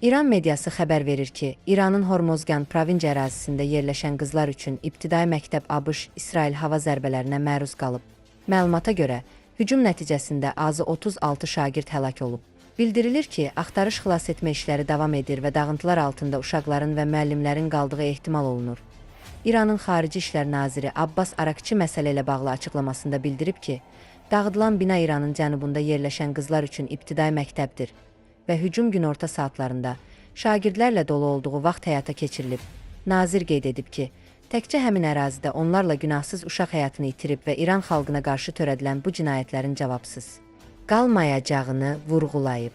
İran mediası xəbər verir ki, İranın Hormozgan provinsiya ərazisində yerləşən qızlar üçün ibtidai məktəb ABŞ-İsrail hava zərbələrinə məruz qalıb. Məlumata görə, hücum nəticəsində azı 36 şagird həlak olub. Bildirilir ki, axtarış xilas etmə işləri davam edir və dağıntılar altında uşaqların və müəllimlərin qaldığı ehtimal olunur. İranın Xarici İşlər Naziri Abbas Arakçi məsələ ilə bağlı açıqlamasında bildirib ki, dağıdılan bina İranın cənubunda yerləşən qızlar üçün ibtidai məktəbdir və hücum günorta saatlarında şagirdlərlə dolu olduğu vaxt həyata keçirilib. Nazir qeyd edib ki, təkcə həmin ərazidə onlarla günahsız uşaq həyatını itirib və İran xalqına qarşı törədilən bu cinayətlərin cavabsız qalmayacağını vurğulayıb.